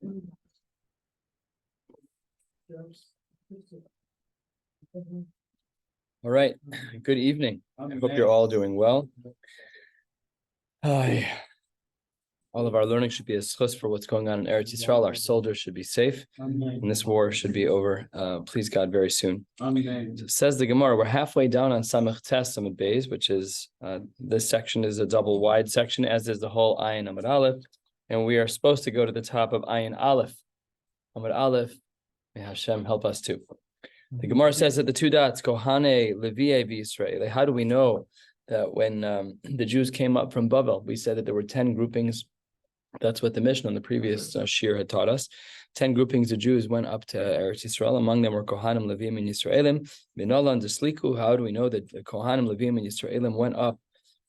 All right. Good evening. I hope you're all doing well. All of our learning should be a schus for what's going on in Eretz Yisrael. Our soldiers should be safe, and this war should be over, please God, very soon. So says the Gemara, we're halfway down on Samech Tes Samad Beis, which is, this section is a double wide section, as is the whole Ayin Amud Aleph, and we are supposed to go to the top of Ayin Aleph. Amud Aleph, may Hashem help us too. The Gemara says that the two dots, Kohane, Levi'e, V'Yisrael. How do we know that when the Jews came up from Babel, we said that there were 10 groupings? That's what the Mishnah on the previous shiur had taught us. 10 groupings of Jews went up to Eretz Yisrael. Among them were Kohanim, Levim, and Yisraelim. Minolan Desliku. How do we know that the Kohanim, Levim, and Yisraelim went up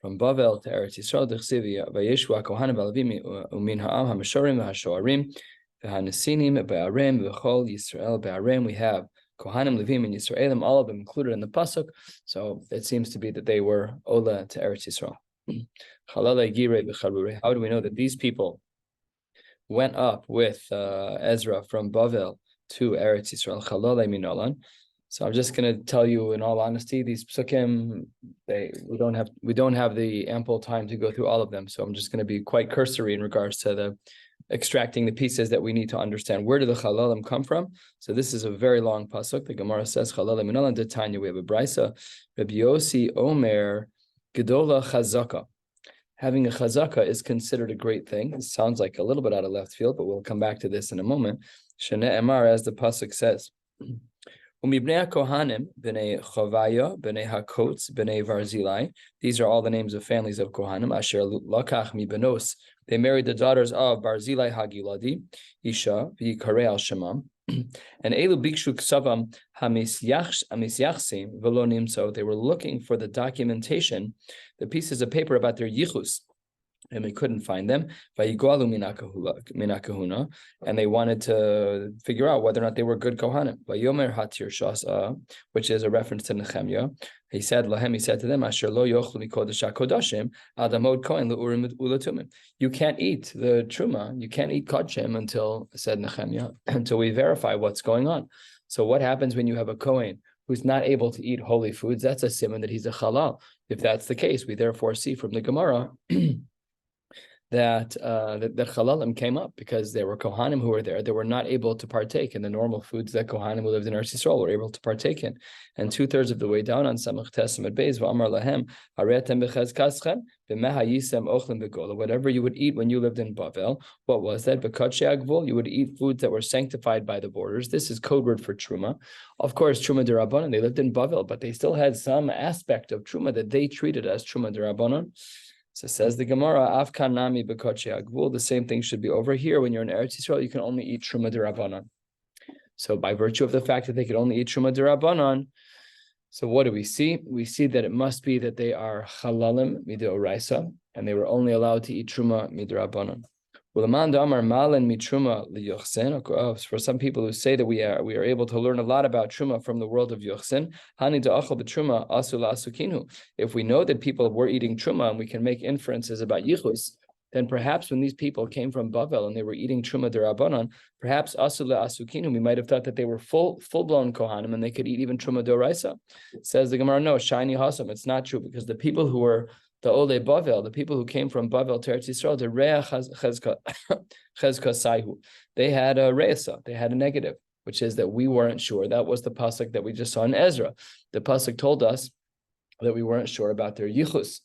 from Babel to Eretz Yisrael? Dechsivi vayeshua Kohanim Levim umin ha'am ha'mishorim v'ha'shoarim v'hanesinim be'arem v'chol Yisrael be'arem. We have Kohanim, Levim, and Yisraelim, all of them included in the pasuk. So it seems to be that they were Ola to Eretz Yisrael. How do we know that these people went up with Ezra from Bavel to Eretz Yisrael? So I'm just going to tell you, in all honesty, these psukim, we don't have the ample time to go through all of them. So I'm just going to be quite cursory in regards to the extracting the pieces that we need to understand. Where do the chalalim come from? So this is a very long pasuk. The Gemara says, chalalim minolan detanya. We have a brisa. Rabbi Yossi Omer Gedola Chazaka. Having a chazaka is considered a great thing. It sounds like a little bit out of left field, but we'll come back to this in a moment. Shene Emar, as the pasuk says, Umibnei Kohanim, b'nei Chavaya, b'nei Hakotz, b'nei Varzilai. These are all the names of families of Kohanim. Asher lakach mi benos. They married the daughters of Barzilai Hagiladi, Isha, v'yikarei al Shemam. And Elu Bikshu Ksavam Hamisyachsim Velonim. So they were looking for the documentation, the pieces of paper about their yichus, and we couldn't find them. Vayigwalu minakahuna, and they wanted to figure out whether or not they were good kohanim. Vayomer hatir shasa, which is a reference to Nehemiah. He said to them, Asher lo yochlu mikodesh hakodashim adamod kohen leurim ulatumim. You can't eat the truma, you can't eat kodshim until, said Nehemiah, until we verify what's going on. So what happens when you have a kohen who's not able to eat holy foods? That's a siman that he's a halal. If that's the case, we therefore see from the Gemara that the chalalim came up because there were kohanim who were there. They were not able to partake in the normal foods that kohanim who lived in Eretz Yisrael were able to partake in. And 2/3 of the way down on Samech Tes Samad Beis, v'amar lahem haretem b'chezkaschem b'meha yisem ochlim b'gola. Whatever you would eat when you lived in Bavel, what was that? B'kotshei agvul, you would eat foods that were sanctified by the borders. This is code word for truma. Of course, truma d'Rabbanan. They lived in Bavel, but they still had some aspect of truma that they treated as truma d'Rabbanan. So says the Gemara, Afkan nami b'kotshei agvul. The same thing should be over here. When you're in Eretz Yisrael, you can only eat truma d'Rabbanan. So by virtue of the fact that they could only eat truma d'Rabbanan, so what do we see? We see that it must be that they are chalalim midoraisa, and they were only allowed to eat truma midrabbanan. For some people who say that we are able to learn a lot about truma from the world of yochsin, if we know that people were eating truma and we can make inferences about yichus, then perhaps when these people came from Bavel and they were eating truma d'Rabbanan, perhaps asula asukinu, we might have thought that they were full-blown kohanim and they could eat even truma d'oraisa. Says the Gemara, no, shiny hasam, it's not true, because the people who were the Ole Bavel, the people who came from Bavel to Eretz Yisrael, the Rea Chezka Saihu, they had a reisa, they had a negative, which is that we weren't sure. That was the pasuk that we just saw in Ezra. The pasuk told us that we weren't sure about their yichus.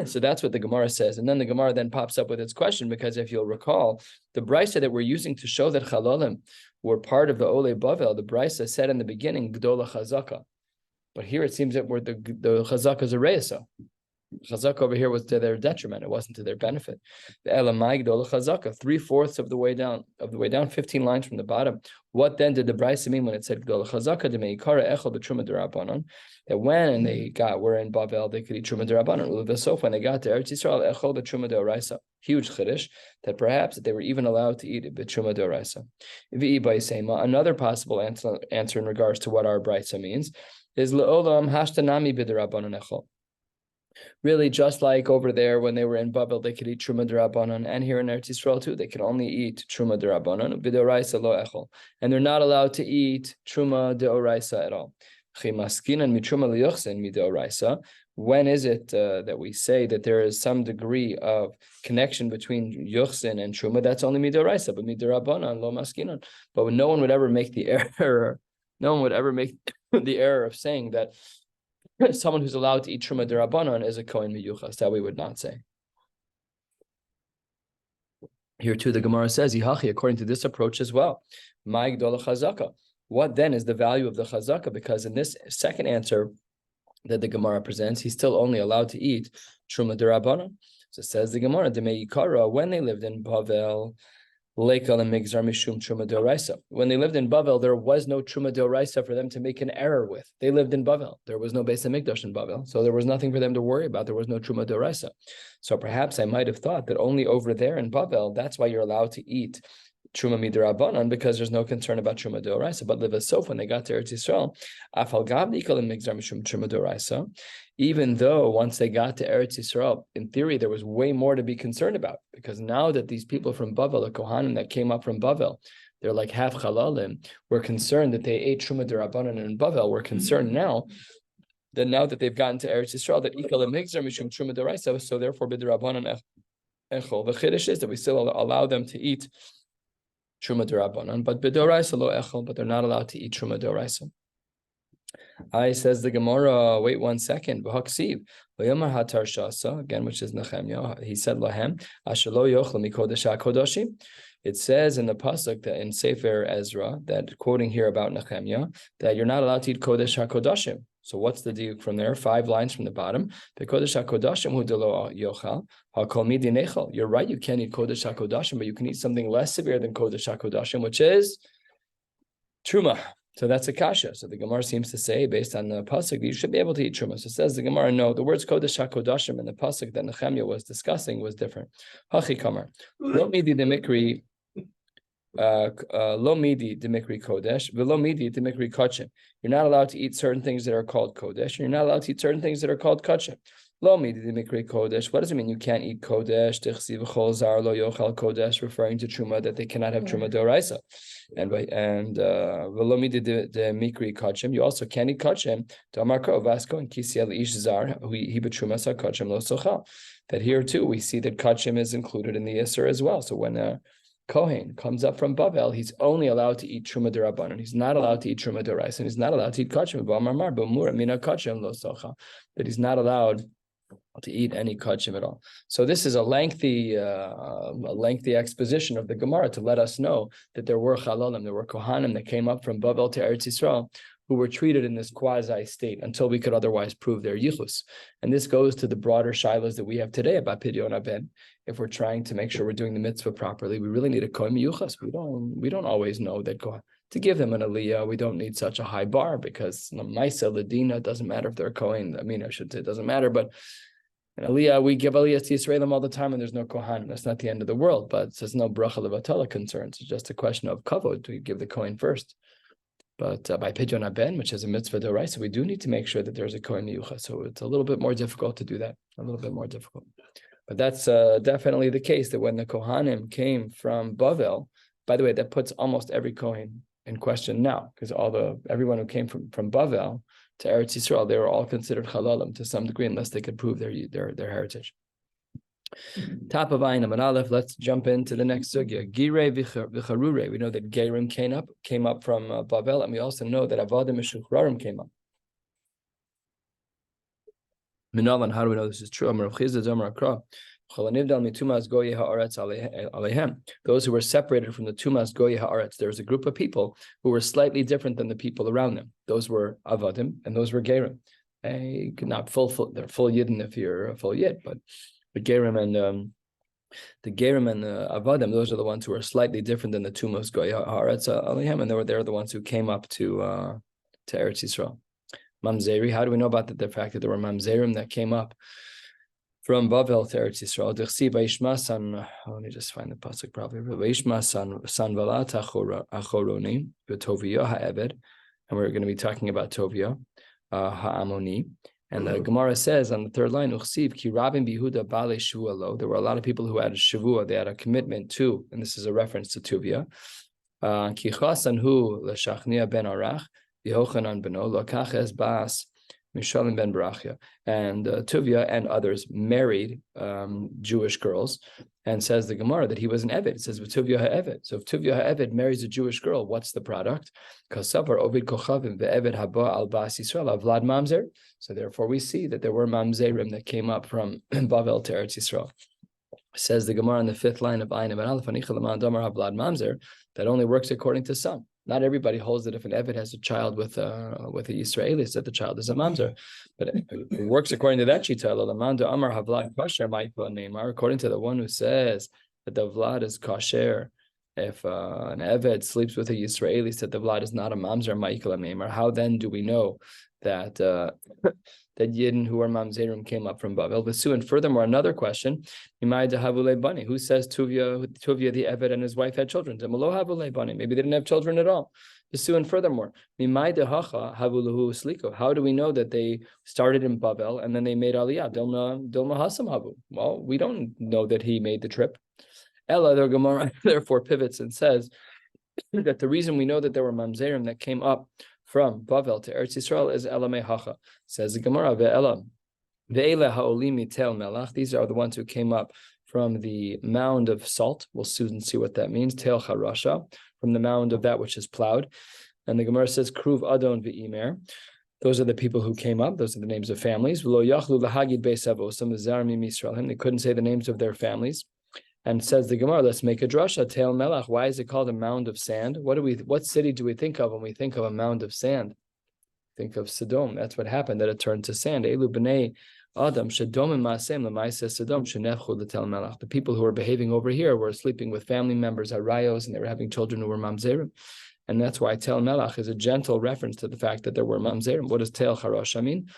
So that's what the Gemara says. And then the Gemara then pops up with its question, because if you'll recall, the brisa that we're using to show that chalalim were part of the Ole Bavel, the brisa said in the beginning, Gdola Chazaka. But here it seems that the Chazaka is a reisa. Chazaka over here was to their detriment. It wasn't to their benefit. The Elamai Gdola Chazaka, 3/4 of the way down, 15 lines from the bottom. What then did the brisa mean when it said Gdola Chazaka? That when they were in Bavel, they could eat truma d'Rabbanan. So when they got to Eretz Yisrael, echol b'truma d'oraisa. Huge chiddush that perhaps they were even allowed to eat b'truma d'oraisa. Another possible answer in regards to what our brisa means is le'olam hashtanami b'd'Rabbanan echol. Really, just like over there when they were in Babel, they could eat truma d'Rabbanan, and here in Eretz Yisrael too, they can only eat truma d'Rabbanan, b'doraisa lo echol, and they're not allowed to eat truma d'oraisa at all. When is it that we say that there is some degree of connection between yuchsin and truma? That's only midoraisa, but midirabanan lo maskinan. But no one would ever make the error. No one would ever make the error of saying that someone who's allowed to eat truma derabanan is a kohen miyuchas. That we would not say. Here too, the Gemara says, "Yihachi," according to this approach as well. My gdola chazaka. What then is the value of the chazaka? Because in this second answer that the Gemara presents, he's still only allowed to eat truma derabanan. So says the Gemara, Demei Yikara, when they lived in Bavel, Lekal and Migzar Mishum Truma D'Oraisa. When they lived in Bavel, there was no Truma D'Oraisa for them to make an error with. They lived in Bavel. There was no Beis HaMikdash in Bavel, so there was nothing for them to worry about. There was no Truma D'Oraisa. So perhaps I might have thought that only over there in Bavel, that's why you're allowed to eat Truma Midrabanan, because there's no concern about Truma D'Oraisa. But Levasof, when they got to Eretz Yisrael, Afal Gav Nikal and Migzar Mishum Truma D'Oraisa, even though once they got to Eretz Yisrael, in theory, there was way more to be concerned about, because now that these people from Bavel, the Kohanim that came up from Bavel, they're like half Chalalim, we're concerned that they ate Truma D'Rabbanan in Bavel. We're concerned now that they've gotten to Eretz Yisrael, that Ikal and Migzar Mishum Truma D'Oraisa, so therefore B'D'Rabbanan Echol. The Chiddush is that we still allow them to eat Truma D'Rabbanan, but B'Doraisa lo Echol, but they're not allowed to eat Truma D'Oraisa. I says the Gemara, wait 1 second. Again, which is Nehemiah. He said Lahem, Ashalo Yochel Mikodesh HaKodoshim. It says in the pasuk that in Sefer Ezra, that quoting here about Nehemiah, that you're not allowed to eat Kodesh HaKodoshim. So what's the diuk from there? 5 lines from the bottom. Kodesh HaKodoshim hu delo yochal hakol midi nechal. You're right, you can't eat Kodesh HaKodoshim, but you can eat something less severe than Kodesh HaKodoshim, which is Truma. So that's a kasha. So the Gemara seems to say, based on the pasuk, you should be able to eat truma. So it says the Gemara, no, the words kodesh hakodashim in the pasuk that Nehemiah was discussing was different. Hachi kamar lo midi demikri lo midi demikri kodesh velo midi demikri kachim. You're not allowed to eat certain things that are called kodesh, and you're not allowed to eat certain things that are called kachim. Lo midi demikri kodesh. What does it mean? You can't eat kodesh. Tichsi v'chol zar lo yochal kodesh, referring to truma, that they cannot have truma d'oraisa. And v'lo midi demikri kachim. You also can't eat kachim. Damarko vasco and kisiel ish zar he betruma sa kachim lo sochal. That here too we see that kachim is included in the Yisur as well. So when a Kohen comes up from Bavel, he's only allowed to eat Truma D'Rabbanan. He's not allowed to eat Truma D'Oraisa, and he's not allowed to eat kachim. That he's not allowed to eat any kachim at all. So this is a lengthy exposition of the Gemara to let us know that there were chalalim, there were kohanim that came up from Bavel to Eretz Yisrael who were treated in this quasi state until we could otherwise prove their yichus. And this goes to the broader shilas that we have today about pidyon haben. If we're trying to make sure we're doing the mitzvah properly, we really need a kohen miyuchas. We don't always know that to give them an aliyah, we don't need such a high bar, because Maisa Ladina, doesn't matter if they're a kohen. I mean, I should say it doesn't matter, but in aliyah, we give aliyah to Yisraelim all the time, and there's no kohen. That's not the end of the world, but there's no bracha levatala concerns. It's just a question of kavod. We give the kohen first. But by pidyon haben, which is a mitzvah d'oraisa, we do need to make sure that there's a kohen miyuchas. So it's a little bit more difficult to do that. A little bit more difficult. But that's definitely the case, that when the kohanim came from Bavel, by the way, that puts almost every kohen in question now, because everyone who came from Bavel to Eretz Yisrael, they were all considered chalalim to some degree, unless they could prove their heritage. Top of Ayin Amud Aleph. Let's jump into the next sugya. Girei v'charurei. We know that Gerim came up from Bavel, and we also know that Avadim Meshuchrarim came up. Minalan, how do we know this is true? Those who were separated from the Tumas Goyi Haaretz, there's a group of people who were slightly different than the people around them. Those were Avadim and those were Gerim. Not full, they're full Yidden if you're a full Yid, but the Gerim and the Avadim, those are the ones who are slightly different than the Tumas Goyi Haaretz Alehem, and they're the ones who came up to Eretz Yisrael. Mamzeri, how do we know about the fact that there were Mamzerim that came up from Bavel to Eretz Yisrael? Let me just find the pasuk properly. Sanvalat achoroni v'toviyah ha'eved, and we're going to be talking about Toviyah ha'amoni, And the Gemara says on the third line, Uchsiv ki rabim bihuda bale shavua lo. There were a lot of people who had a shavua, they had a commitment to, and this is a reference to Tuvia. Ki chasanhu l'shachnia ben arach, Yehochanan beno lokach es bas Mishalim ben Barachia, and Tuvia and others married Jewish girls, and says the Gemara that he was an Eved. It says Tuvia ha'Eved. So if Tuvia ha'Eved marries a Jewish girl, what's the product? Kasavar Ovid Kochavim ve'Eved haba al bas Yisrael avlad mamzer. So therefore we see that there were mamzerim that came up from Bavel to Eretz Yisrael. Says the Gemara in the fifth line of Ayin and Aleph Anicha Laman Damar Havlad Mamzer, that only works according to some. Not everybody holds that if an Eved has a child with a Yisraelis, that the child is a mamzer. But it works according to that shita. Amar Havlad Kasher Ma'ikla Neymar, according to the one who says that the Vlad is kasher. If an Eved sleeps with a Yisraeli, that the Vlad is not a mamzer Ma'ikla Neymar. How then do we know that that Yidden who are mamzerim came up from Bavel? And furthermore, another question: who says Tuvia the Eved and his wife had children? Maybe they didn't have children at all. And furthermore, how do we know that they started in Bavel and then they made Aliyah? Well, we don't know that he made the trip. Ella, their Gemara therefore pivots and says that the reason we know that there were mamzerim that came up from Bavel to Eretz Yisrael is Elamei Hacha. Says the Gemara, Ve'elam, Ve'ele ha'olim mitel melach. These are the ones who came up from the mound of salt. We'll soon see what that means. Tel charasha, from the mound of that which is plowed. And the Gemara says, Kruv Adon ve'imer. Those are the people who came up. Those are the names of families. V'lo yachlu lahagid beis avosam v'zar mim Yisraelim. They couldn't say the names of their families. And says the Gemara, let's make a drasha. Tel Melach. Why is it called a mound of sand? What city do we think of when we think of a mound of sand? Think of Sodom. That's what happened, that it turned to sand. Elu b'nei Adam shadom ma'asem l'ma'aseh Sodom shenefchu l'tel Melach. The people who were behaving over here were sleeping with family members at Rayos, and they were having children who were mamzerim. And that's why Tel Melach is a gentle reference to the fact that there were mamzerim. What does Tel Charosh mean?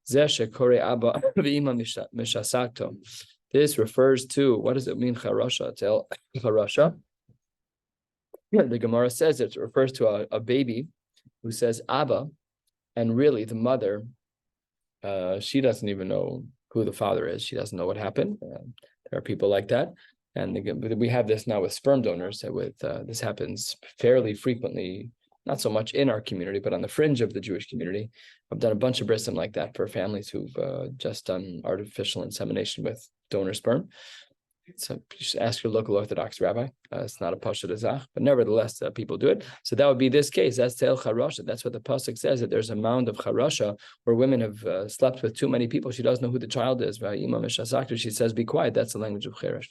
Zeh shekore abba v'ima mishasakto. This refers to, what does it mean, charasha? Tel charasha. The Gemara says it refers to a baby who says Abba, and really the mother, she doesn't even know who the father is. She doesn't know what happened. There are people like that. And we have this now with sperm donors. This happens fairly frequently, not so much in our community, but on the fringe of the Jewish community. I've done a bunch of brisim like that for families who've just done artificial insemination with donor sperm. So you should ask your local Orthodox rabbi. It's not a pasha d'zach, but nevertheless, people do it. So that would be this case. That's Tel Charasha. That's what the pasuk says, that there's a mound of Charasha where women have slept with too many people. She doesn't know who the child is. She says, be quiet. That's the language of Cheresh.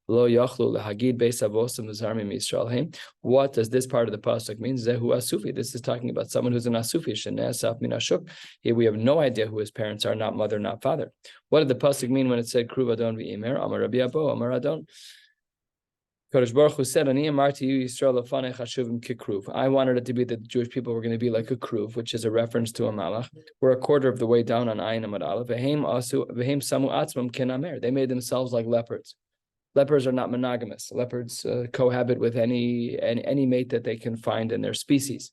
Lo yachlu lahagid beis avosim v'zarmim Yisrael. What does this part of the pasuk mean? Zehu asufi. This is talking about someone who's an asufi. Shene'asaf min ashuk. Here we have no idea who his parents are, not mother, not father. What did the pasuk mean when it said kruv adon v'imer? Amar Rabbi Abo, Amar Adon. Kadosh Baruch Hu said, "Ani amarti you Yisrael lefanei chashuvim kikruv." I wanted it to be that the Jewish people were going to be like a kruv, which is a reference to a malach. We're a quarter of the way down on Ayin Amad Aleph. V'heim samu atzmam kenamer. They made themselves like leopards. Leopards are not monogamous. Leopards cohabit with any mate that they can find in their species.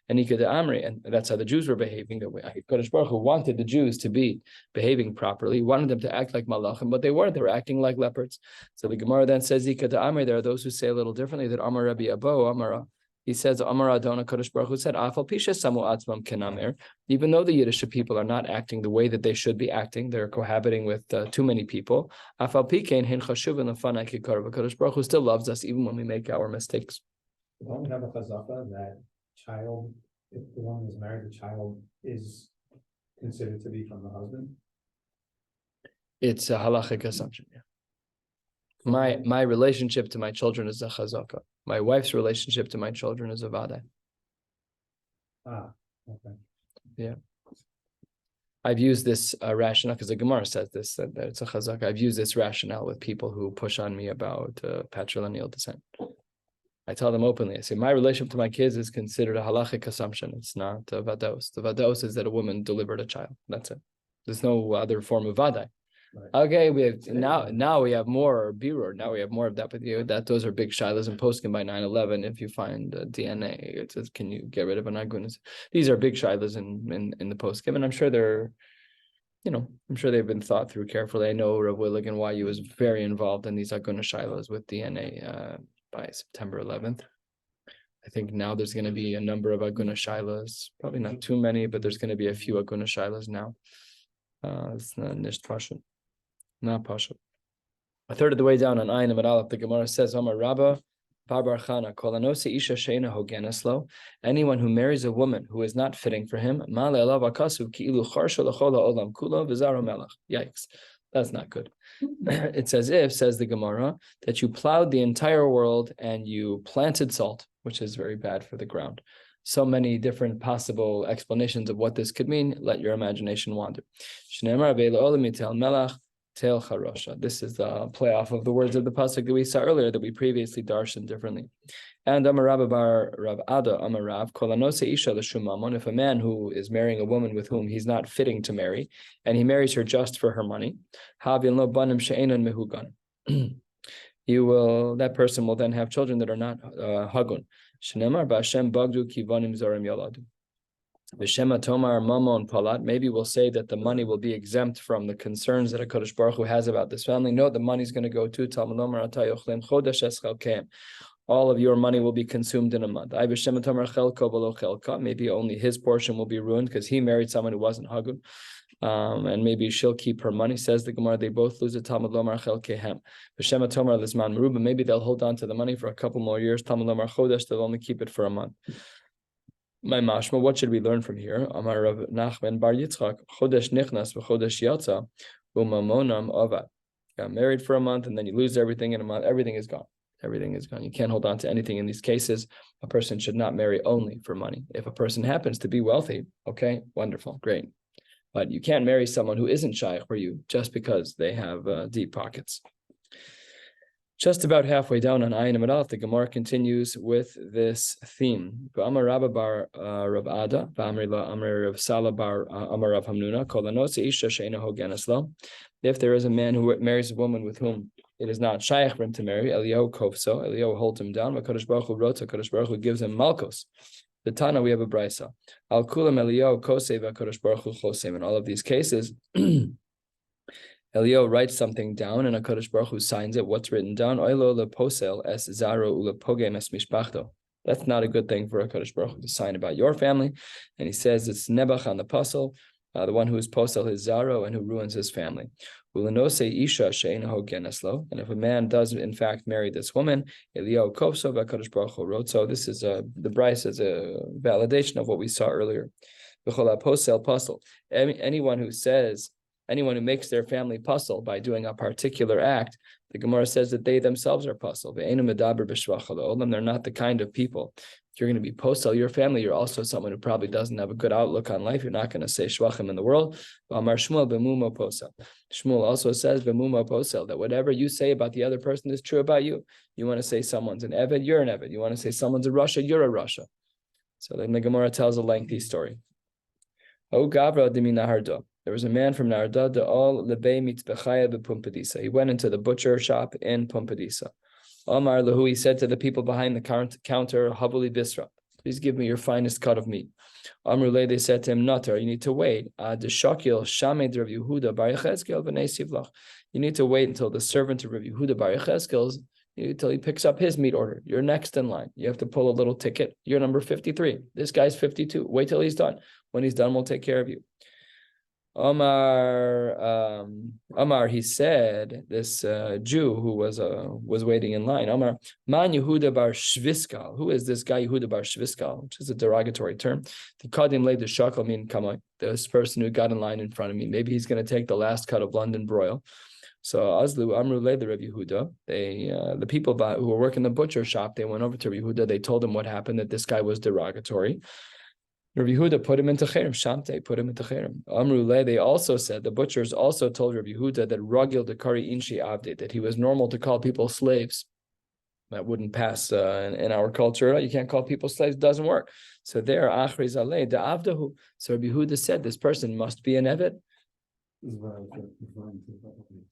And that's how the Jews were behaving. Kadosh Baruch Hu wanted the Jews to be behaving properly. He wanted them to act like malachim, but they weren't. They were acting like leopards. So the Gemara then says, there are those who say a little differently, that Amar Rabbi Abo, Amara. He says, Amar Adonai Kadosh Baruch Hu said, Afal Pisha Samu Atzmam Kenamer. Even though the Yiddish people are not acting the way that they should be acting, they're cohabiting with too many people. Afal Pikein Hin Chashuvin Lefanai Kikar. Kadosh Baruch Hu still loves us even when we make our mistakes. Don't we have a chazaka that child, if the woman is married, the child is considered to be from the husband? It's a halachic assumption. Yeah. My relationship to my children is a chazaka. My wife's relationship to my children is a vada. Okay. Yeah. I've used this rationale because the Gemara says this, that it's a chazaka. I've used this rationale with people who push on me about patrilineal descent. I tell them openly, I say, my relationship to my kids is considered a halachic assumption. It's not a vados. The vados is that a woman delivered a child. That's it. There's no other form of vadai. Right. Okay, we have now we have more birur. Now we have more of that with you. That those are big shilas and poskim by 9/11. If you find DNA, it says, can you get rid of an agunas? These are big shilas in the poskim, and I'm sure they're I'm sure they've been thought through carefully. I know Rav Willigan Wayu was very involved in these Aguna Shilas with DNA by September 11th. I think now there's going to be a number of Aguna Shilas, probably not too many, but there's going to be a few Aguna Shilas now. It's not Nisht Pasha, not Pasha. A third of the way down on Ayin Amid Aleph, the Gemara says, Amar Rabba, Bar Chana, Kolanose Isha Sheina Hogeneslo, anyone who marries a woman who is not fitting for him, Male Elav Akasu Ki'ilu Charsha Lechola Olam Kulo V'Zaro Melech. Yikes, that's not good. It's as if, says the Gemara, that you plowed the entire world and you planted salt, which is very bad for the ground. So many different possible explanations of what this could mean. Let your imagination wander. This is the playoff of the words of the pasuk that we saw earlier that we previously darshan differently. And Amar Bar Rav Ada Amar Rav Kolanose Isha L'Shumamon. If a man who is marrying a woman with whom he's not fitting to marry, and he marries her just for her money, Havin Lo Banim She'enon Mehugan. That person will then have children that are not hagun. Shnemar B'Hashem Bagdu Kivanim Zorim Yoladu. V'Shema Tomar Mamon Palat. Maybe we'll say that the money will be exempt from the concerns that HaKadosh Baruch Hu has about this family. No, the money is going to go to Talmud Lomar Atay Ochlem Chodesh Eschalkeim. All of your money will be consumed in a month. Maybe only his portion will be ruined because he married someone who wasn't hagun. And maybe she'll keep her money. Says the Gemara, they both lose it. Talmud Lomar Chelkehem. V'Shema Tomar Lisman Meruba. Maybe they'll hold on to the money for a couple more years. Talmud Lomar Chodesh. They'll only keep it for a month. My mashma, what should we learn from here? Amar Rav Nachman Bar Yitzchak, Chodesh Nichnas v'Chodesh Yatza, u'mamonam avad. Got married for a month and then you lose everything in a month. Everything is gone. Everything is gone. You can't hold on to anything in these cases. A person should not marry only for money. If a person happens to be wealthy, okay, wonderful, great. But you can't marry someone who isn't shaykh for you just because they have deep pockets. Just about halfway down on Ayin Amid Aleph, the Gemara continues with this theme. Amar Rabba Bar Rav Ada, Amar Rav Sala Bar Amar Rav Hamnuna, Kolanose Isha Sheina Hogeneslo. If there is a man who marries a woman with whom it is not shaykh for him to marry, Eliyahu Kovso, Eliyahu holds him down, Kadosh Baruch Hu wrote, Kadosh Baruch Hu gives him Malkos. The Tana, we have a brisa. Al Kulam Eliyahu Kosei Kadosh Baruch Hu Chosem. In all of these cases, Eliyahu writes something down and HaKadosh Baruch Hu signs it. What's written down? Oilo leposel es zaro ulepogem es mishpachto. That's not a good thing for HaKadosh Baruch Hu to sign about your family. And he says it's Nebach on the puzzle, the one who is posel his zaro and who ruins his family. Ulenose isha she'ein hogeneslo. And if a man does in fact marry this woman, Eliyahu kopso v'HaKadosh Baruch Hu wrote. So this is the Bryce is a validation of what we saw earlier. V'chol posel puzzle. Anyone who makes their family puzzle by doing a particular act, the Gemara says that they themselves are puzzle. They're not the kind of people. If you're going to be puzzle your family, you're also someone who probably doesn't have a good outlook on life. You're not going to say shvachim in the world. Shmuel also says that whatever you say about the other person is true about you. You want to say someone's an Eved, you're an Eved. You want to say someone's a Rasha, you're a Rasha. So then the Gemara tells a lengthy story. O Gavra de Minahardo. There was a man from Narda, he went into the butcher shop in Pumpadisa. Amar lahu, he said to the people behind the counter, Havuli Bisra, please give me your finest cut of meat. Amrule, they said to him, Natar, you need to wait. You need to wait until the servant of Rav Yehuda Bar Yechezkel, until he picks up his meat order. You're next in line. You have to pull a little ticket. You're number 53. This guy's 52. Wait till he's done. When he's done, we'll take care of you. Amar, he said, this Jew who was waiting in line, Amar, Man Yehuda Bar Shviskal. Who is this guy Yehuda Bar Shviskal? Which is a derogatory term. The Kadim laid the shakal mean kamai. This person who got in line in front of me. Maybe he's going to take the last cut of London broil. So Azlu Amru le the Rav Yehuda. The people who were working the butcher shop, they went over to Rav Yehuda. They told him what happened, that this guy was derogatory. Rav Yehuda put him into cherem. Shamte put him into cherem. Amrule, they also said, the butchers also told Rav Yehuda that Ragil Dekari Inshi Avde, that he was normal to call people slaves. That wouldn't pass in our culture. You can't call people slaves, it doesn't work. So there, Achri Zaleh, the Avdahu. So Rav Yehuda said, this person must be an Eved. This is what I was referring to.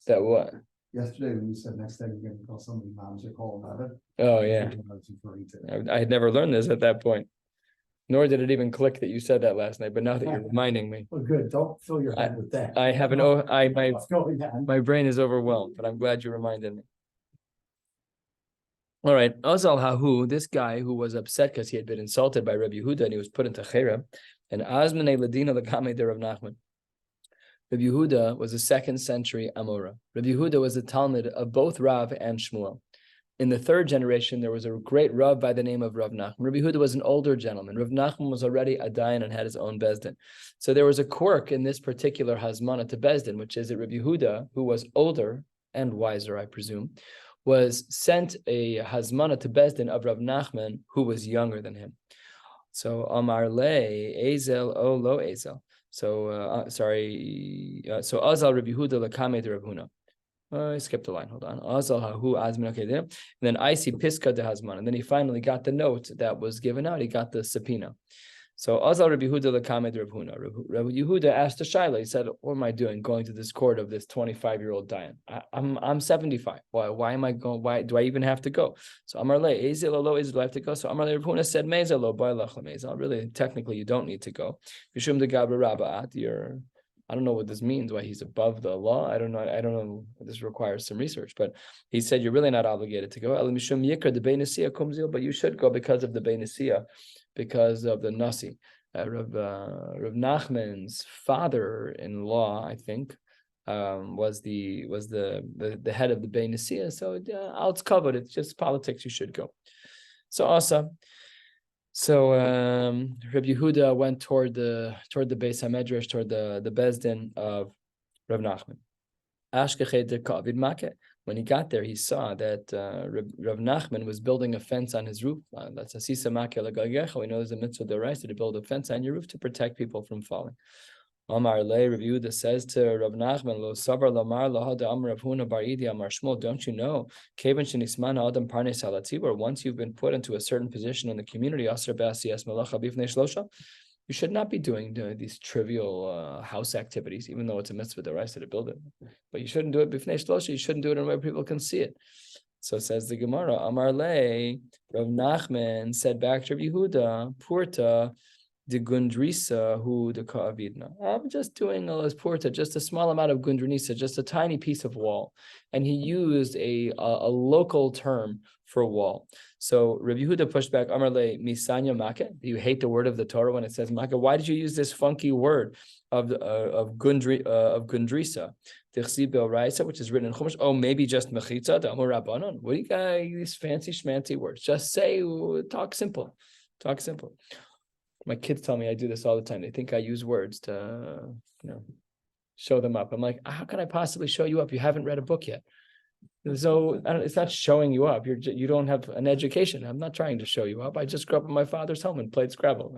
That what? Yesterday, when you said next time you're going to call somebody moms, you call them Eved. Oh, yeah. I was referring to. I had never learned this at that point. Nor did it even click that you said that last night, but now that you're reminding me, Well, good, don't fill your head with that. I have What's going on? my brain is overwhelmed, but I'm glad you reminded me. All right, Azal Hahu, this guy who was upset because he had been insulted by Rabbi Yehuda and he was put into Cherem, and Azmane Ladina Lakame de Rav Nachman. Rabbi Yehuda was a 2nd century Amora. Rabbi Yehuda was a Talmud of both Rav and Shmuel. In the 3rd generation, there was a great Rav by the name of Rav Nachman. Rabbi Yehuda was an older gentleman. Rav Nachman was already a dayan and had his own Bezdin. So there was a quirk in this particular Hazmana to Bezdin, which is that Rabbi Yehuda, who was older and wiser, I presume, was sent a Hazmana to Bezdin of Rav Nachman, who was younger than him. So Amar Le, Ezel, O Lo Ezel. So, so Azal Rabbi Yehuda Lakame de Rav Huna. I skipped a line. Hold on. Azal Hahu Azmin. Okay, there. And then I see Piska de Hazman. And then he finally got the note that was given out. He got the subpoena. So Azal Rabbi Yehuda Lakamed Rav Huna. Rabbi Yehuda asked the Shaila. He said, "What am I doing going to this court of this 25-year-old dayan? I'm 75. Why am I going? Why do I even have to go?" So Amar Le Ezil Alo Ezil, do I have to go? So Amar Le Rav Huna said, "Mezalo Ba'alach Mezal." Really, technically, you don't need to go. Mishum de Gabra Rabbaat. I don't know what this means, why he's above the law. I don't know. This requires some research, but he said you're really not obligated to go. But you should go because of the Beinasiyah, because of the Nasi. Rav Nachman's father-in-law, I think, was the head of the Beinasiyah. So it's covered. It's just politics. You should go. So awesome. So Rabbi Yehuda went toward the Beis Hamedrash, toward the Bezdin of Rav Nachman. When he got there, he saw that Rav Nachman was building a fence on his roof. That's a sisa makeh l'galgecha. We know there's a mitzvah d'oraisa to build a fence on your roof to protect people from falling. Amar Le, Rabbi Yehuda says to Rav Nachman, Lo sabar lamar lahada amar Rav Huna bar Idi amar Shmuel. Don't you know? Kevan shenisman adam parnes halatzibur. Once you've been put into a certain position in the community, asar b'asiyas malacha b'ifnei shlosha, you should not be doing these trivial house activities, even though it's a mitzvah d'oraisa to build it. But you shouldn't do it b'ifnei shlosha. You shouldn't do it in a way people can see it. So says the Gemara, Amar Le, Rav Nachman said back to Rabbi Yehuda, Purta the gundrisa who the ka'avidna. I'm just doing a porta, just a small amount of gundrisa, just a tiny piece of wall. And he used a local term for wall. So Rabbi Yehuda pushed back, Amar Le misanya make. Do you hate the word of the Torah when it says make? Why did you use this funky word of gundrisa? Which is written in Chumash. Oh, maybe just mechitza, the Amor Rabbanon. What do you got these fancy schmancy words? Just say, talk simple. Talk simple. My kids tell me I do this all the time. They think I use words to, show them up. I'm like, how can I possibly show you up? You haven't read a book yet. So it's not showing you up. You don't have an education. I'm not trying to show you up. I just grew up in my father's home and played Scrabble.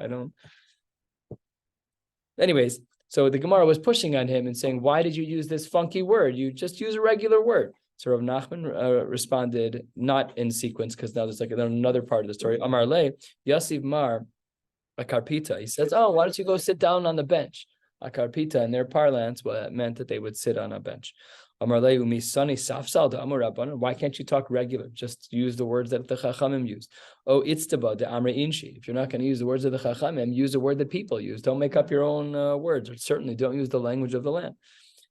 Anyways, so the Gemara was pushing on him and saying, why did you use this funky word? You just use a regular word. So Rav Nachman responded, not in sequence, because now there's another part of the story. Amar Le, Yasiv Mar, a karpita. He says, oh, why don't you go sit down on the bench? A karpita in their parlance meant that they would sit on a bench. Why can't you talk regular? Just use the words that the Chachamim used. Oh, itztaba de amre inshi. If you're not going to use the words of the Chachamim, use a word that people use. Don't make up your own words, or certainly don't use the language of the land.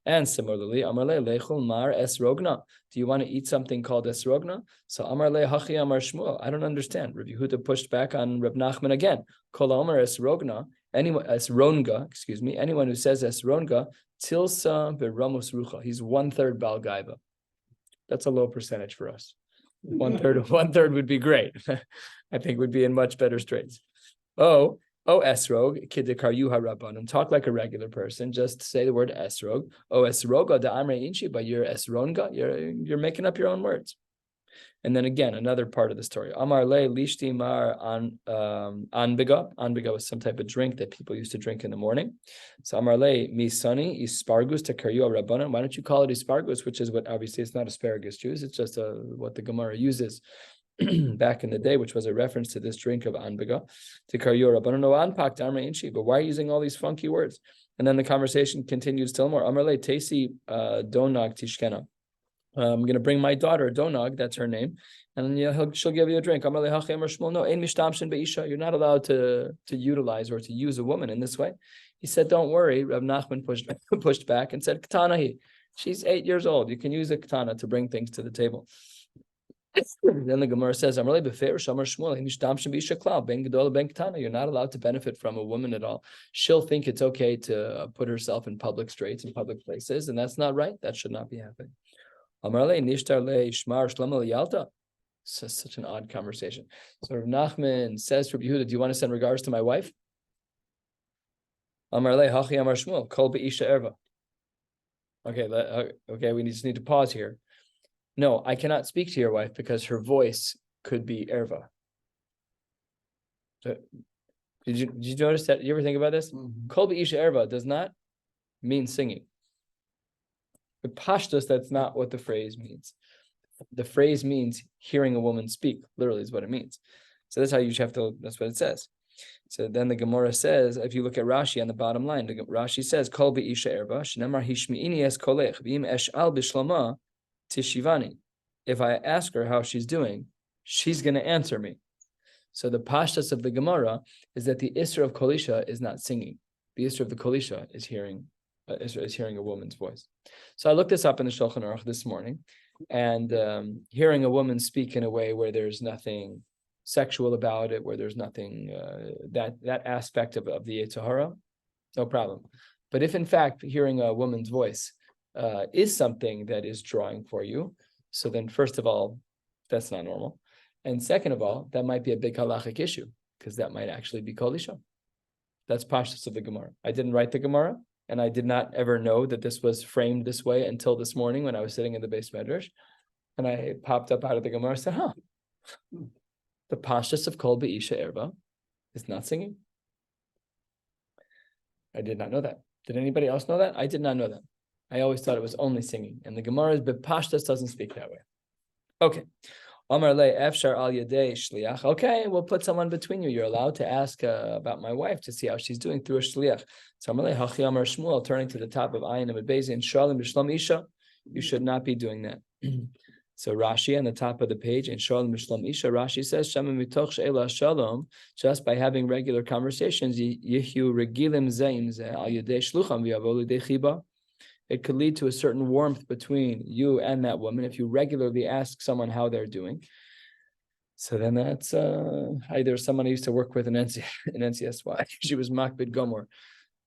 And similarly, Amar Le lechol mar esrogna. Do you want to eat something called esrogna? So Amar Le hachi Amar Shmuel. I don't understand. Rabbi Yehuda pushed back on Reb Nachman again. Kol Amar esrogna. Anyone Anyone who says esronga tilsa beramos rucha. He's 1/3 Baal Gaiva. That's a low percentage for us. 1/3 would be great. I think would be in much better straits. Oh, esrog, kidikar yuha rabbanim. Talk like a regular person. Just say the word esrog. Oh, esroga da amre inchi, but you're esronga. You're making up your own words. And then again, another part of the story. Amar le lishti mar anbiga. Anbiga was some type of drink that people used to drink in the morning. So amar le misani ispargus to karyua rabbanim. Why don't you call it ispargus, which is what obviously it's not asparagus juice. It's just what the Gemara uses back in the day, which was a reference to this drink of anbiga to karyua rabbanim. No anpak damre inchi. But why are you using all these funky words? And then the conversation continues still more. Amar le tesi donag tishkena. I'm going to bring my daughter, Donag, that's her name, and she'll give you a drink. No, you're not allowed to utilize or to use a woman in this way. He said, don't worry. Rav Nachman pushed back and said, Katana, she's 8 years old. You can use a katana to bring things to the table. Then the Gemara says, you're not allowed to benefit from a woman at all. She'll think it's okay to put herself in public straits, in public places, and that's not right. That should not be happening. So such an odd conversation. So Rav Nachman says to Rabbi Yehuda, do you want to send regards to my wife? Okay, we just need to pause here. No, I cannot speak to your wife because her voice could be erva. So, did you notice that? You ever think about this? Kol b'isha erva does not mean singing. The pashtus, that's not what the phrase means. The phrase means hearing a woman speak. Literally is what it means. So that's how you have to. That's what it says. So then the Gemara says, if you look at Rashi on the bottom line, Rashi says, Kol b'isha erva shnemar hishmi'ini es kolech v'im esh'al b'shlama tishivani. If I ask her how she's doing, she's going to answer me. So the pashtus of the Gemara is that the isra of kolisha is not singing. The isra of the kolisha is hearing a woman's voice. So I looked this up in the Shulchan Aruch this morning, and hearing a woman speak in a way where there's nothing sexual about it, where there's nothing that aspect of the Yetzer Hara, no problem. But if in fact hearing a woman's voice is something that is drawing for you, so then first of all, that's not normal. And second of all, that might be a big halachic issue, because that might actually be kol isha. That's pashtus of the Gemara. I didn't write the Gemara, and I did not ever know that this was framed this way until this morning when I was sitting in the Beis Medrash, and I popped up out of the Gemara and said, the pashtus of kol be'isha erba is not singing. I did not know that. Did anybody else know that? I did not know that. I always thought it was only singing, and the Gemara's bepashtus doesn't speak that way. Okay. Amar le efshar al yadei shliach. Okay, we'll put someone between you. You're allowed to ask about my wife to see how she's doing through a shliach. So Amar le hachi amar Shmuel, turning to the top of Ayin and Bezi and Shalom b'Shlom Isha. You should not be doing that. So Rashi on the top of the page in Shalom b'Shlom Isha, Rashi says Shama mitoch she'ela shalom. Just by having regular conversations, yihyu regilim zeim ze al yadei shlucham v'yavo lidei chiba. It could lead to a certain warmth between you and that woman if you regularly ask someone how they're doing. So then that's either someone I used to work with in NCSY. She was Makbid Gomor.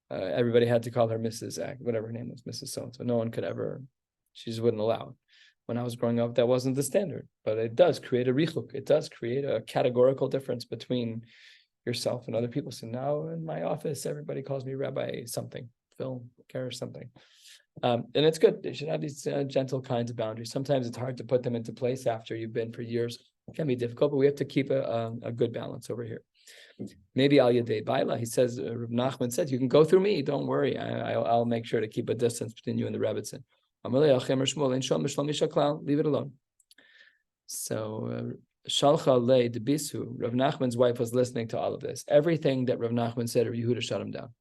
Everybody had to call her Mrs. Whatever her name was, Mrs. So no one could ever, she just wouldn't allow it. When I was growing up, that wasn't the standard. But it does create a richuk. It does create a categorical difference between yourself and other people. So now in my office, everybody calls me Rabbi something, Phil Karesh something. And it's good. They should have these gentle kinds of boundaries. Sometimes it's hard to put them into place after you've been for years. It can be difficult, but we have to keep a good balance over here. Maybe al yadei baila. He says, Rav Nachman said, you can go through me. Don't worry. I'll make sure to keep a distance between you and the Rebbitzin. Leave it alone. So Shalcha le debisu. Rav Nachman's wife was listening to all of this. Everything that Rav Nachman said, Rav Yehuda shut him down.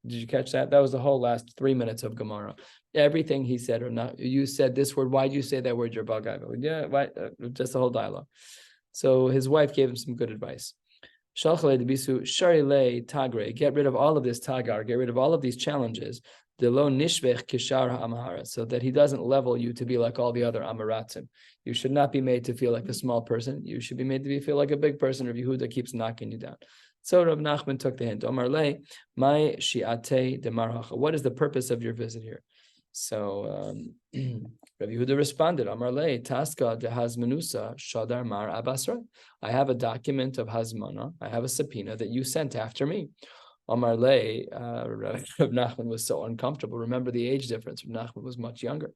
Did you catch that? That was the whole last 3 minutes of Gemara. Everything he said or not, you said this word. Why do you say that word? You're bagay. Yeah, why? Just the whole dialogue. So his wife gave him some good advice. Shalchale debisu sharile tagre. Get rid of all of this tagar. Get rid of all of these challenges. Delo nishvech kishar ha'amahara, so that he doesn't level you to be like all the other amaratzim. You should not be made to feel like a small person. You should be made to feel like a big person. Rav Yehuda keeps knocking you down. So Rav Nachman took the hint. Omar le, my shiate de marhacha. What is the purpose of your visit here? So Rav Yehuda responded, Omar le, taska de hazmanusa shadar mar abasra. I have a document of hazmana. I have a subpoena that you sent after me. Omar le, Rav Nachman was so uncomfortable. Remember the age difference. Rav Nachman was much younger.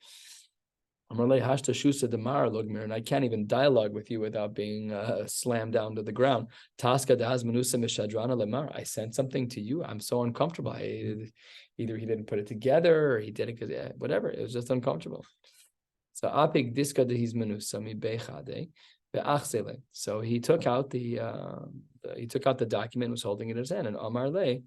And I can't even dialogue with you without being slammed down to the ground. I sent something to you. I'm so uncomfortable. Either he didn't put it together or he did it because whatever. It was just uncomfortable. So he took out the document, was holding it in his hand, and Amar le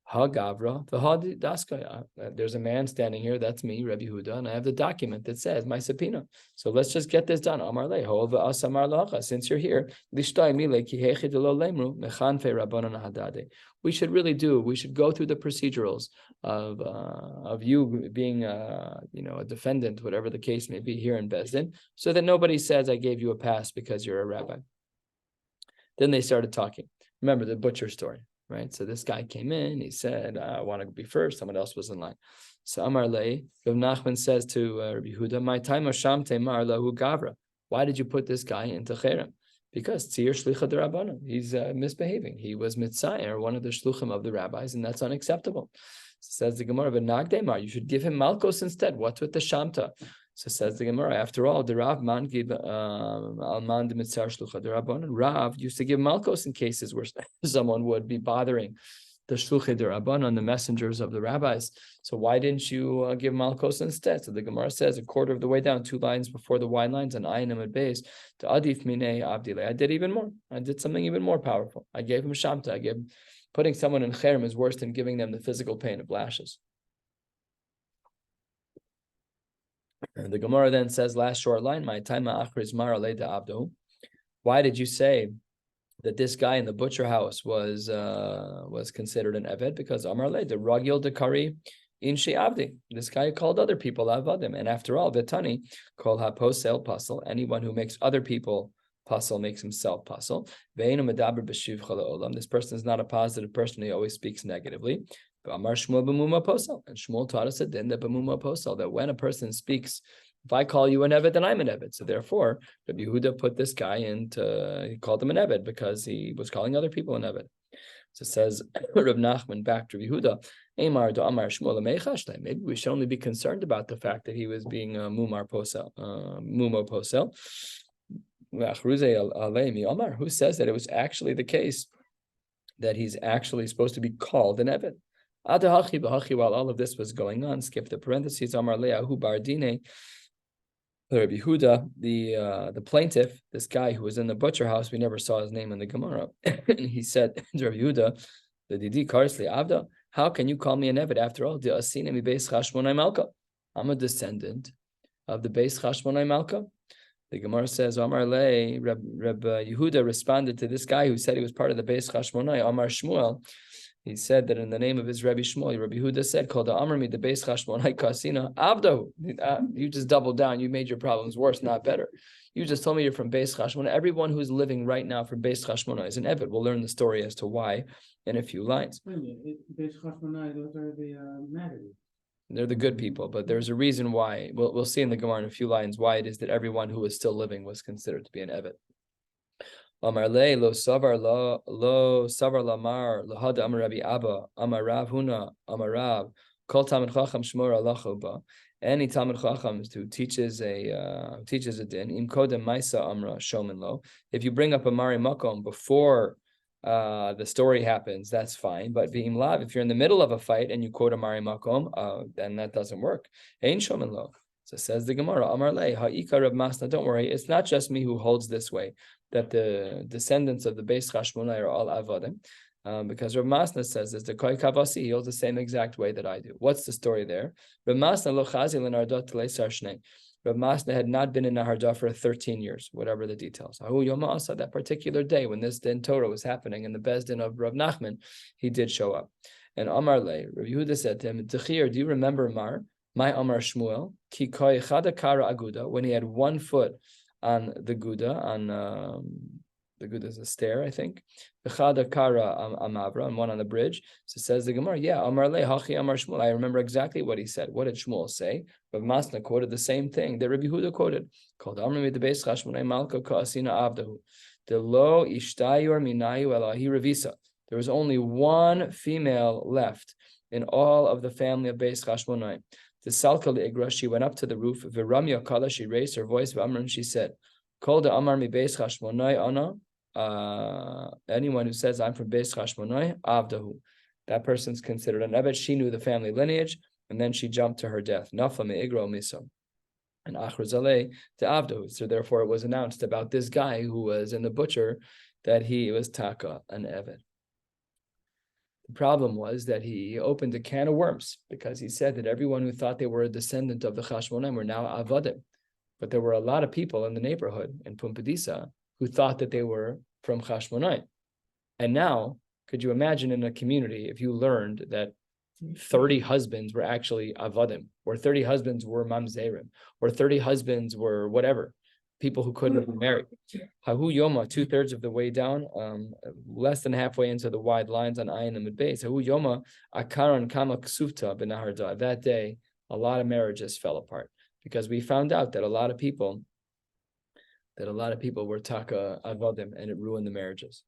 Ha Gavra, the Ha Daskaya. There's a man standing here, that's me, Rabbi Huda, and I have the document that says my subpoena. So let's just get this done. Amar le, Hova As Amar Lacha, since you're here, Lishtai Mile, Ki Hechi Delo Lemru, Mechanfe Rabbanan Hadade. We should go through the procedurals of you being a defendant, whatever the case may be here in Bezdin, so that nobody says I gave you a pass because you're a rabbi. Then they started talking. Remember the butcher story. Right, so this guy came in. He said, "I want to be first." Someone else was in line. So Amar Lei, Rav Nachman says to Rabbi Huda, "My time Hasham Temar Lahu Gavra. Why did you put this guy into cherem? Because Tzir Shlicha D'Rabbanan. He's misbehaving. He was mitzayer, one of the shluchim of the rabbis, and that's unacceptable." Says the Gemara, "But Nagdemar, you should give him Malkos instead. What's with the Shamta?" So says the Gemara, after all, the Rav man give alman de mitzar shlucha the Rabbanan. Rav used to give malkos in cases where someone would be bothering the shluchei the Rabbanan, the messengers of the rabbis. So why didn't you give malkos instead? So the Gemara says a quarter of the way down, 2 lines before the wide lines, and ayinim at base, to adif minei abdile. I did even more. I did something even more powerful. I gave him shamta. Putting someone in cherem is worse than giving them the physical pain of lashes. And the Gemara then says, last short line, my time achriz mar alei abdo. Why did you say that this guy in the butcher house was considered an eved? Because Amar le the ragil dekari in abdi. This guy called other people avadim, and after all, vitani kol haposel pasel. Anyone who makes other people pasel makes himself pasel. Ve'enu medaber b'shiv olam. This person is not a positive person. He always speaks negatively. Amar Shmuel b'muma posel, and Shmuel taught us a din that b'muma posel, that when a person speaks, if I call you an eved, then I'm an eved. So therefore, Rabbi Yehuda put this guy he called him an eved because he was calling other people an eved. So it says Rav Nachman back to Rabbi Yehuda, Amar do Amar Shmuel ameichashle. Maybe we should only be concerned about the fact that he was being mumo posel. Who says that it was actually the case that he's actually supposed to be called an eved? While all of this was going on, skip the parentheses. Amar Le'ahu Bardine, Rabbi Yehuda, the plaintiff, this guy who was in the butcher house, we never saw his name in the Gemara, and he said to Rabbi Yehuda, the Didi Karsli Avda, how can you call me an eved after all? I'm a descendant of the Beis Chashmonai Malka. The Gemara says, Amar Le, Reb Yehuda responded to this guy who said he was part of the Beis Chashmonai, Amar Shmuel. He said that in the name of his Rabbi Shmuel, Rabbi Yehuda said, called the Amar mi the Beis Chashmonai Kasina Avdahu. You just doubled down. You made your problems worse, not better. You just told me you're from Beis Chashmonai. Everyone who's living right now from Beis Chashmonai is an eved. We'll learn the story as to why in a few lines. Beis Chashmonai, those are the Magi. They're the good people, but there's a reason why. We'll see in the Gemara in a few lines why it is that everyone who is still living was considered to be an eved. Amar le lo savar lamar lahada amar Rabbi Abba amar Rav Huna amar Rav kol talmid chacham shmor alacha ba. Any talmid chacham who teaches a din im kodem ma'isa amra shomen lo. If you bring up a mari makom before the story happens, that's fine. But v'im lav, if you're in the middle of a fight and you quote a mari makom, then that doesn't work. Ein shomen lo. So says the Gemara, Amar le ha'ika Rav Masna. Don't worry, it's not just me who holds this way, that the descendants of the Beis Chashmonai are all avadim, because Rav Masna says this, the Koi Kavasi, he holds the same exact way that I do. What's the story there? Rav Masna lo chazil in Ardot Teleisar Shnei. Rav Masna had not been in Nahardah for 13 years, whatever the details. Ahu Yom Asa, that particular day when this din Torah was happening in the Bezdin of Rav Nachman, he did show up. And Amar le, Rav Yehuda said to him, Techir, do you remember Mar? My Amar Shmuel, Ki Koi Chada Kara Aguda, when he had 1 foot on the Guda, on the Guda is a stair, I think. The Chada Kara Amavra, and 1 on the bridge. So says the Gemara, yeah, Amar Le, Hachi Amar Shmuel. I remember exactly what he said. What did Shmuel say? Rav Masna quoted the same thing that Rabbi Yehuda quoted. Called Amar Mi the Beis Chashmonai Malka Ka'asina Avdahu. The Lo Ishtayor Minayu Elahi Revisa. There was only 1 female left in all of the family of Beis Chashmonai. The Salka Le'igra, she went up to the roof. Viramya Kala, she raised her voice. V'amr, and she said, Kol the Amar mi Beis Chashmonai ana. Anyone who says I'm from Beis Chashmonai, Avdahu. That person's considered an eved. She knew the family lineage, and then she jumped to her death. Nafla me'igro miso. And Achrazaleh to Avdahu. So therefore, it was announced about this guy who was in the butcher that he was taka, an eved. The problem was that he opened a can of worms because he said that everyone who thought they were a descendant of the Chashmonaim were now Avadim. But there were a lot of people in the neighborhood in Pumbedisa who thought that they were from Chashmonaim. And now, could you imagine in a community if you learned that 30 husbands were actually Avadim, or 30 husbands were Mamzerim, or 30 husbands were whatever, people who couldn't have been married. Hahu Yoma, 2/3 of the way down, less than halfway into the wide lines on Ayin and Mid-Beis. Hahu Yoma, Akaran Kama Ksufta B'Naharda. That day, a lot of marriages fell apart because we found out that a lot of people were Taka Avadim, and it ruined the marriages.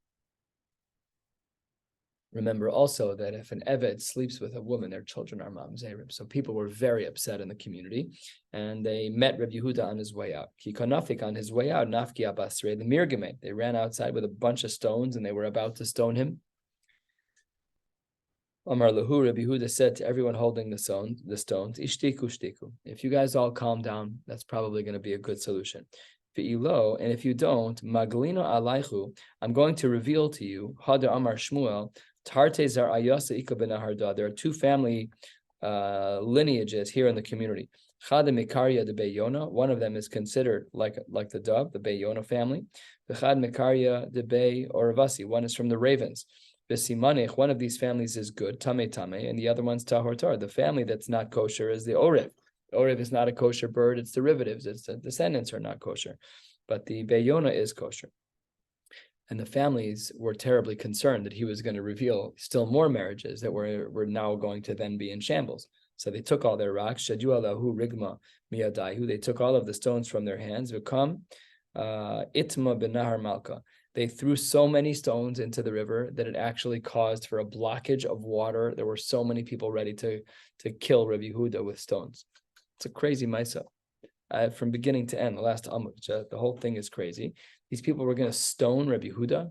Remember also that if an Eved sleeps with a woman, their children are Mamzerim. So people were very upset in the community, and they met Rabbi Yehuda on his way out. Kikanafik, on his way out, Nafki Abasre, the Mirgame. They ran outside with a bunch of stones, and they were about to stone him. Amar Lahu, Rabbi Yehuda said to everyone holding the stones, Ishtiku, shtiku. If you guys all calm down, that's probably going to be a good solution. And if you don't, Maglino Alaichu, I'm going to reveal to you, Hadar Amar Shmuel, there are two family lineages here in the community. One of them is considered like the dove, the Beyona family. One is from the ravens. One of these families is good, Tame Tame, and the other one's Tahor Tar. The family that's not kosher is the Orev. The Orev is not a kosher bird, it's derivatives, it's the descendants are not kosher. But the Beyona is kosher. And the families were terribly concerned that he was going to reveal still more marriages that were now going to then be in shambles. So they took all their rocks, Shadu Allahu Rigma Miyadaihu. They took all of the stones from their hands. Vikam Itma Benahar Malka. They threw so many stones into the river that it actually caused for a blockage of water. There were so many people ready to kill Rabbi Yehuda with stones. It's a crazy Maisa. From beginning to end, the last Amud, the whole thing is crazy. These people were going to stone Rabbi Yehuda,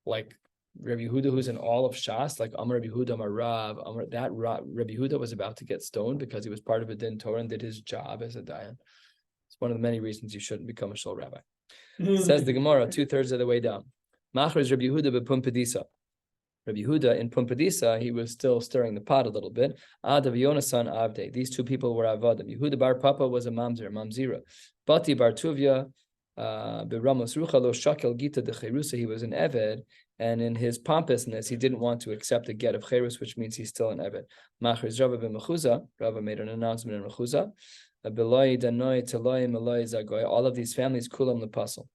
like Rabbi Yehuda, who's in all of Shas, like Amar Rabbi Yehuda, Amar Rav, Rabbi Yehuda was about to get stoned because he was part of a din Torah and did his job as a dayan. It's one of the many reasons you shouldn't become a shul rabbi. Says the Gemara, 2/3 of the way down. Machar is Rabbi Yehuda bePumbedisa. Rabbi Yehuda in Pumbedisa, he was still stirring the pot a little bit. Adav Yonasan Avde. These two people were Avadim. Yehuda bar Papa was a Mamzira. Bati bar Tuvia, Beramos Rucha lo Shakel Gita de Cherusa. He was an Eved, and in his pompousness, he didn't want to accept a get of Cherus, which means he's still an Eved. Machar is Rabba b'Mechuza. Rabba made an announcement in Mechuza. Beloi Danoi Teloi Meloi Zagoy. All of these families kulam lepasel.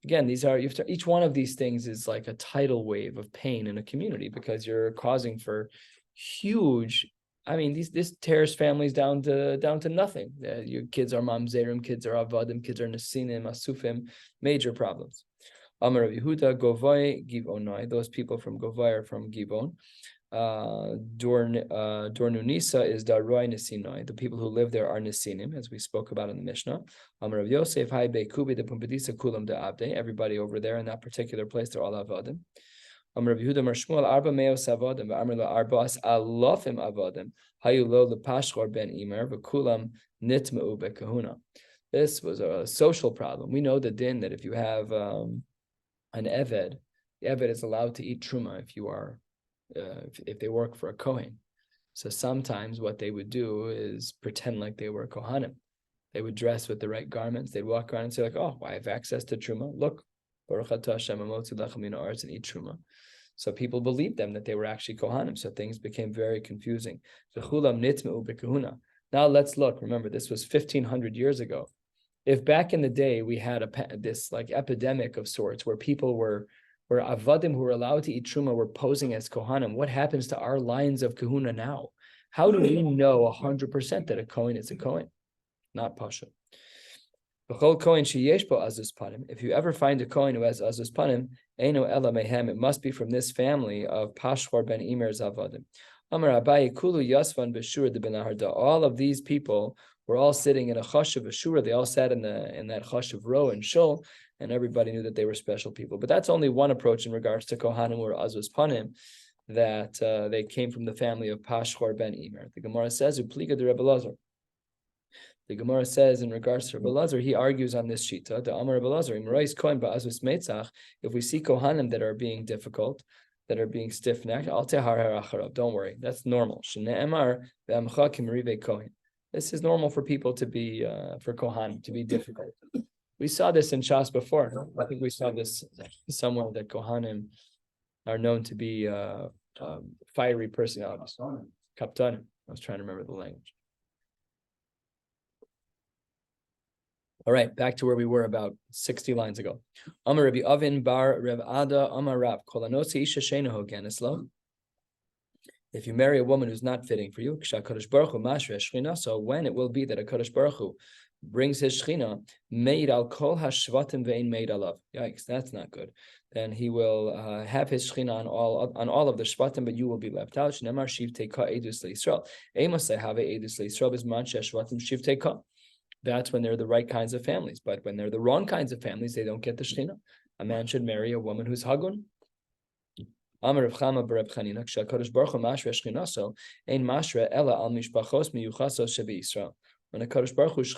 Again, each one of these things is like a tidal wave of pain in a community because you're causing for huge. I mean, this tears families down to nothing. Your kids are mamzerim, kids are avadim, kids are nesinim, asufim, major problems. Amar Rav Yehuda Govai Givonai. Those people from Govai are from Givon. Dornunisa is Daroi Nesinoi. The people who live there are Nesinim, as we spoke about in the Mishnah. Amar Rav Yosef Hai Beikubi de Pumbedisa Kulam de Abde. Everybody over there in that particular place, they're all Avadim. Amar Rav Yehuda Mar Shmuel Arba Meos Avadim. Amar La Arbas Alofim Avadim. Hayu Lo LePashchor Ben Imer V'Kulam Nitmeu BeKahuna. This was a social problem. We know the din that if you have an Eved, the Eved is allowed to eat Truma if they work for a Kohen. So sometimes what they would do is pretend like they were Kohanim. They would dress with the right garments. They'd walk around and say like, oh, I have access to Truma. Look, Baruch Atah Hashem Amotzi Lechem Min Haaretz, and eat Truma. So people believed them that they were actually Kohanim. So things became very confusing. Now let's look. Remember, this was 1,500 years ago. If back in the day we had this like epidemic of sorts where people where Avadim who were allowed to eat Truma were posing as Kohanim, what happens to our lines of Kahuna now? How do we know 100% that a Kohen is a Kohen? Not Pasha. If you ever find a Kohen who has Azus Panim, Eino Ela Mehem, it must be from this family of Pashchor ben Imer's Avadim. Amar Abaye Kulu Yasvan Beshur de Benaharda. All of these people were all sitting in a Chashav Ashura. They all sat in that Chashav row and Shul, and everybody knew that they were special people. But that's only one approach in regards to Kohanim or Azus Panim, that they came from the family of Pashchor ben Imer. The Gemara says, Upliga de Rebbe Lazar. The Gemara says in regards to Rebbe Lazar, he argues on this shita, the Amar Rebbe Lazar, if we see Kohanim that are being difficult, that are being stiff-necked. Don't worry, that's normal. This is normal for people to be for Kohanim to be difficult. We saw this in Shas before. I think we saw this somewhere that Kohanim are known to be fiery personalities. Kaptanim. I was trying to remember the language. All right, back to where we were about 60 lines ago. Amar Rabbi Avin bar Rav Ada Amar Rav Kolanosi Isha Sheinaho Genislo. If you marry a woman who's not fitting for you, so when it will be that a Kadosh Baruch Hu brings his Shechina, made al kol hashvatim vein made alav. Yikes, that's not good. Then he will have his Shechina on all of the Shvatim, but you will be left out. Shnemar shiv teika edus leIsrael. Amos have edus leIsrael is mancha Shvatim shiv teika. That's when they're the right kinds of families. But when they're the wrong kinds of families, they don't get the Shechina. A man should marry a woman who's Hagun. Amar Rav Chama b'Reb Chanina, K'Hakadosh Baruch Hu mashra Shechinaso, ein mashra ela al mishpachos miyuchasos shebeYisrael. When a Kadosh Baruch Hu's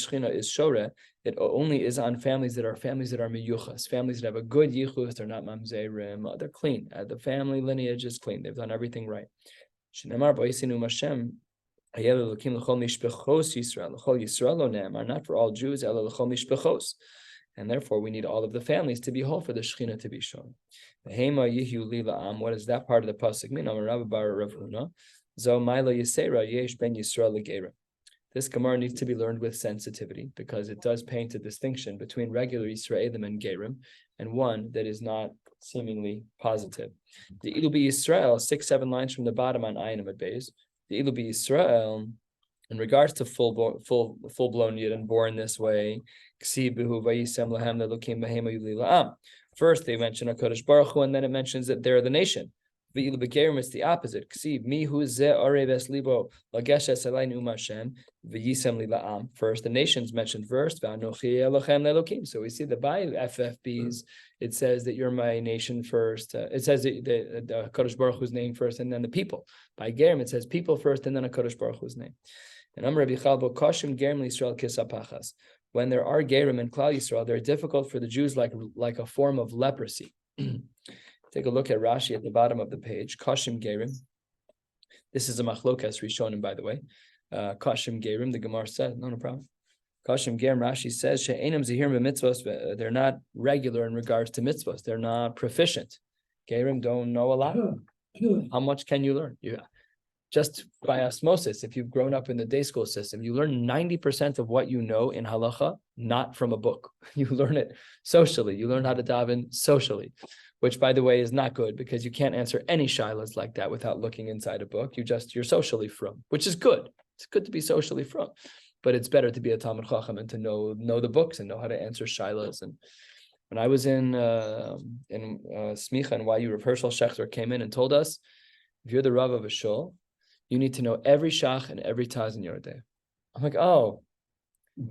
Shechina is shore, it only is on families that are miyuchas, families that have a good yichus. They're not mamzerim. They're clean. The family lineage is clean. They've done everything right. Shneimar b'Yisinu Mashem. Not for all Jews, and therefore we need all of the families to be whole for the Shechina to be shown. What does that part of the pasuk mean? This Gemara needs to be learned with sensitivity because it does paint a distinction between regular Yisraelim and Gerim and one that is not seemingly positive. The Ilu Yisrael, 6-7 lines from the bottom on Ayin Amud Beis. The Ilu Israel, in regards to full-blown Yidden born this way, first they mention a Kadosh Baruch Hu, and then it mentions that they're the nation. The Ilu Begerim is the opposite. First, the nations mentioned first. So we see that by FFBs, it says that you're my nation first. It says that the Kadosh Baruch Hu's name first, and then the people. By Gerim, it says people first, and then a Kadosh Baruch Hu's name. And Amar Rabbi Chalbo Kashim Gerim Yisrael Kisapachas. When there are Gerim and Klal Yisrael, they're difficult for the Jews like a form of leprosy. Take a look at Rashi at the bottom of the page. Kashim Gerim. This is a machlokas Rishonim, by the way. Kashim Gerim, the Gemara said, no problem. Kashim Gerim, Rashi says, She'enam Zihir mitzvos, they're not regular in regards to mitzvos. They're not proficient. Gerim don't know a lot. How much can you learn? Just by osmosis, if you've grown up in the day school system, you learn 90% of what you know in halacha, not from a book. You learn it socially. You learn how to daven socially, which, by the way, is not good because you can't answer any shilas like that without looking inside a book. You're socially from, which is good. It's good to be socially from, but it's better to be a Talmud Chacham and to know the books and know how to answer shilas. And when I was in Smicha and YU, Rav Hershel Shechter came in and told us, if you're the Rav of a shul, you need to know every shach and every taz in your day. I'm like, oh,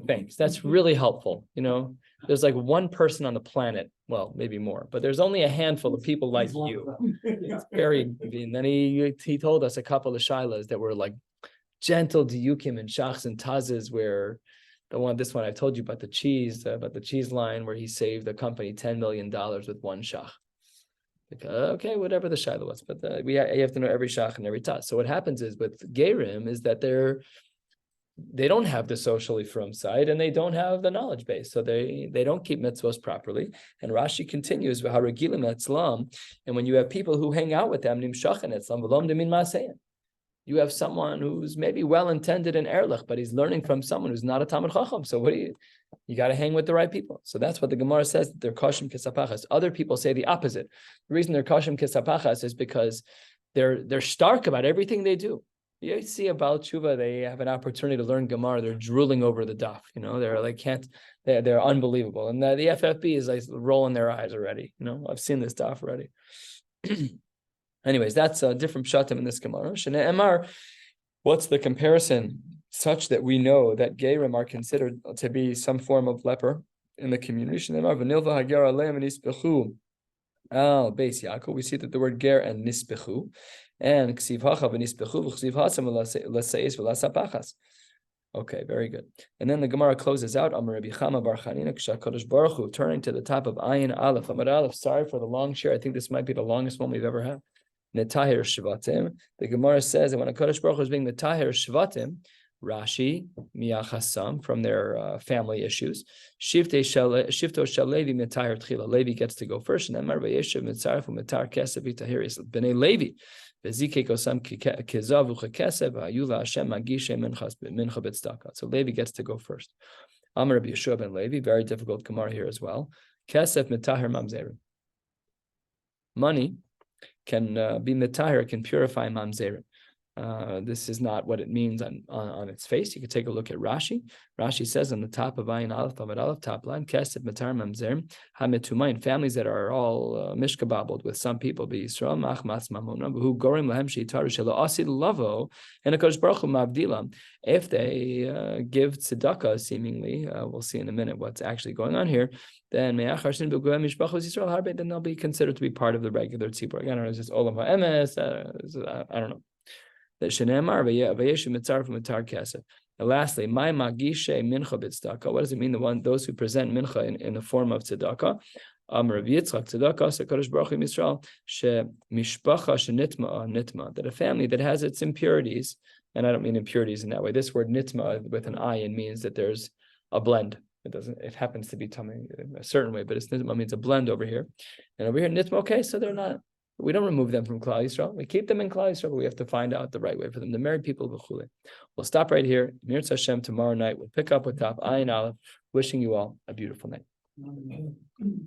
thanks. That's really helpful. There's like one person on the planet, well, maybe more, but there's only a handful of people like you. It's very, and then he told us a couple of shilas that were like gentle diyukim and shachs and tazes, where this one I told you about the cheese line where he saved the company $10 million with one shach. Okay, whatever the shiloh was, but you have to know every shach and every taz. So what happens is with Gerim is that they don't have the socially from side and they don't have the knowledge base, so they don't keep mitzvos properly. And Rashi continues, and when you have people who hang out with them, you have someone who's maybe well-intended in Erlich, but he's learning from someone who's not a Talmud Chacham. So you got to hang with the right people. So that's what the Gemara says, that they're kashim kisapachas. Other people say the opposite. The reason they're kashim kisapachas is because they're stark about everything they do. You see about Tshuva, they have an opportunity to learn Gemara. They're drooling over the daf. They're unbelievable. And the FFB is like rolling their eyes already. I've seen this daf already. Anyways, that's a different pshatim in this Gemara. Shene Emar, what's the comparison such that we know that Gerim are considered to be some form of leper in the community? Shene Emar, v'nilva hager aleim nispechu al beis Yaakov. We see that the word ger and nispechu, and ksiv hacha v'nispechu v'ksiv hasam l'seis v'lasapachas. Okay, very good. And then the Gemara closes out. Amar Rabbi Chama bar Chanina k'shakadosh baruch hu, turning to the top of Ayin Aleph. Amar Aleph. Sorry for the long share. I think this might be the longest one we've ever had. Netahir Shvatim. The Gemara says that when a Kadosh Baruch Hu is being Netahir Shvatim, Rashi miyachasam, from their family issues. Shifto shel Levi Netahir Tchila. Levi gets to go first, and then Amar Vayeshev Mitzaref U'Metar Kesef V'Tahir B'nei Levi. So Levi gets to go first. Amar Rabbi Yeshua ben Levi, very difficult Gemara here as well. Kesef metaher mamzerim. Money can be metaher, can purify mamzerim. This is not what it means on its face. You can take a look at Rashi. Rashi says on the top of Ayin Aleph, Amud Aleph, top line, Kesef Matar Mamzerim Hametumayin, families that are all mishkababbled with some people, be Yisrael Machmas Mamona, who Gorim Lahem Sheitaru Shelo Asid Lavo, and Hakadosh Baruch Hu Mavdilam. If they give tzedakah, seemingly, we'll see in a minute what's actually going on here, then then they'll be considered to be part of the regular tzibur. Again, it's just Olam HaEmes, I don't know. And lastly, my magishe mincha b'tzedakah. What does it mean? Those who present mincha in the form of tzedakah. Rav Yitzchak tzedakah sekadosh baruch hu Yisrael she mishpacha shenitma nitma, that a family that has its impurities, and I don't mean impurities in that way. This word nitma with an ayin means that there's a blend. It happens to be tummy a certain way, but it's nitma means a blend over here, and over here nitma. Okay, so they're not. We don't remove them from Klal Yisrael. We keep them in Klal Yisrael, but we have to find out the right way for them. The married people, v'chule. We'll stop right here. Mirz Hashem, tomorrow night. We'll pick up with top Ayin Aleph. Wishing you all a beautiful night.